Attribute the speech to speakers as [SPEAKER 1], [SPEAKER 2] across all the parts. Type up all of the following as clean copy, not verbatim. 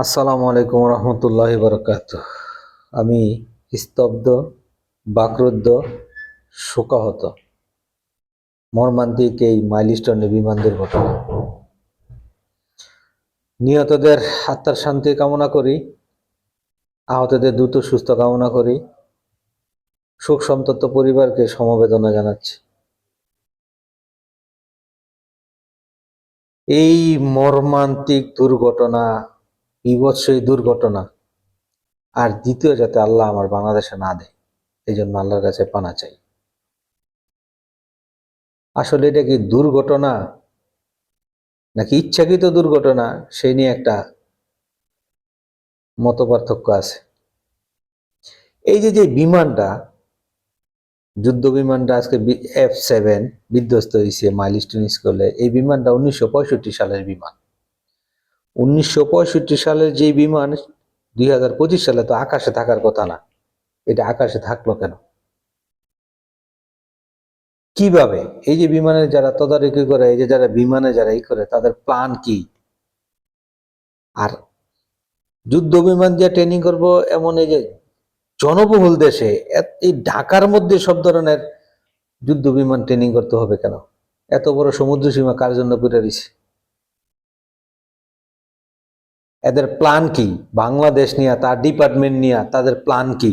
[SPEAKER 1] আসসালামু আলাইকুম রহমতুল্লাহি বারাকাতুহ। আমি স্তব্ধ, বাকরুদ্ধ, শোকাহত মর্মান্তিক এই মাইলস্টোনে বিমান দুর্ঘটনা। নিহতদের আত্মার শান্তি কামনা করি, আহতদের দ্রুত সুস্থ কামনা করি, শোক সন্তপ্ত পরিবারকে সমবেদনা জানাচ্ছি। এই মর্মান্তিক দুর্ঘটনা, বীভৎস এই দুর্ঘটনা আর দ্বিতীয় যাতে আল্লাহ আমার বাংলাদেশে না দেয়, এই জন্য আল্লাহর কাছে পানা চাই। আসলে এটা কি দুর্ঘটনা নাকি ইচ্ছাকৃত দুর্ঘটনা, সেই নিয়ে একটা মতপার্থক্য আছে। এই যে বিমানটা, যুদ্ধ বিমানটা আজকে F7 বিধ্বস্ত হয়েছে মাইলস্টোন স্কুলে, এই বিমানটা 1965 সালের বিমান। 1965 সালের যে বিমান 2025 সালে তো আকাশে থাকার কথা না, এটা আকাশে থাকলো কেন, কিভাবে? এই যে বিমানের যারা তদারকি করে, এই যে যারা বিমানে যারা করে, তাদের প্ল্যান কি? আর যুদ্ধ বিমান দিয়ে ট্রেনিং করব এমন এই যে জনবহুল দেশে, এই ঢাকার মধ্যে সব ধরনের যুদ্ধ বিমান ট্রেনিং করতে হবে কেন? এত বড় সমুদ্র সীমা কার জন্য করে দিছে? এদের প্ল্যান কি? বাংলাদেশ নিয়ে, তার ডিপার্টমেন্ট নিয়ে তাদের প্ল্যান কি?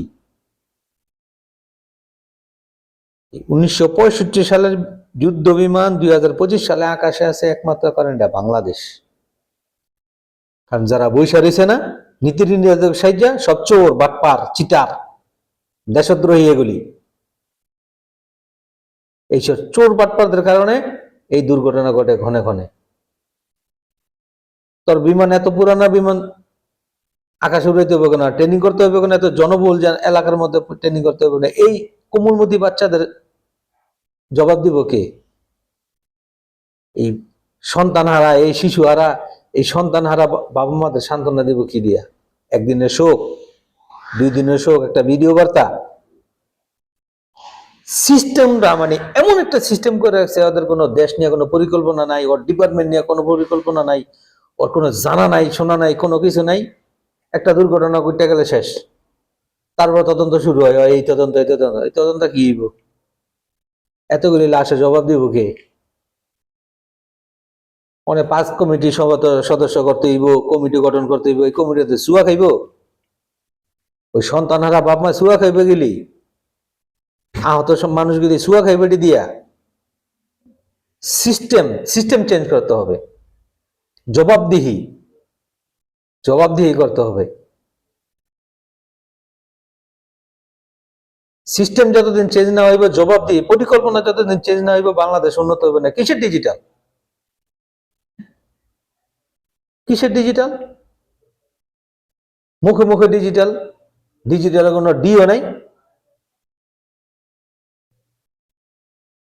[SPEAKER 1] 1965 সালের যুদ্ধ বিমান 2025 সালে আকাশে আছে একমাত্র কারণ এটা বাংলাদেশ। কারণ যারা বৈশা রয়েছে না, নীতি নির্ধারক সাইজা সব চোর, বাটপার, চিটার, দেশদ্রোহী, এগুলি এইসব চোর বাটপারদের কারণে এই দুর্ঘটনা ঘটে ঘনে ঘনে। তোর বিমান এত পুরানা বিমান আকাশে উড়াইতে হবে না, ট্রেনিং করতে হবে না, এত জনবহুল এলাকার মধ্যে ট্রেনিং করতে হবে না, এই কোমলমতি বাচ্চাদের জবাব দিব কে? এই সন্তান হারা, এই শিশু হারা, এই সন্তান হারা বাবা মাদের সান্ত্বনা দিব কি দিয়া? একদিনের শোক, 2 দিনের শোক, একটা ভিডিও বার্তা? সিস্টেমটা মানে এমন একটা সিস্টেম করে রাখছে, ওদের কোনো দেশ নিয়ে কোনো পরিকল্পনা নাই, ওর ডিপার্টমেন্ট নিয়ে কোনো পরিকল্পনা নাই, ওর কোনো জানা নাই, শোনা নাই, কোনো কিছু নাই। একটা দুর্ঘটনা ঘটে গেলে শেষ, তারপর তদন্ত শুরু হয়, এই তদন্ত, এই তদন্ত, এই তদন্ত কি হইব? এতগুলি লাশে জবাব দিব কে? মানে 5 কমিটি সদস্য করতে হইব, কমিটি গঠন করতে হইব, এই কমিটিতে চুয়া খাইব? ওই সন্তানহারা বাপ মা চুয়া খাইবে গেলি? আহত সব মানুষগুলি চুয়া খাইবে দিয়া? সিস্টেম সিস্টেম চেঞ্জ করতে হবে, জবাবদিহি জবাবদিহি করতে হবে। সিস্টেম যতদিন চেঞ্জ না হইব, জবাবদিহি, পরিকল্পনা যতদিন চেঞ্জ না হইব, বাংলাদেশ উন্নত হবে না। কিসের ডিজিটাল? কিসের ডিজিটাল? মুখে মুখে ডিজিটাল, ডিজিটালের কোনো ডিও নাই।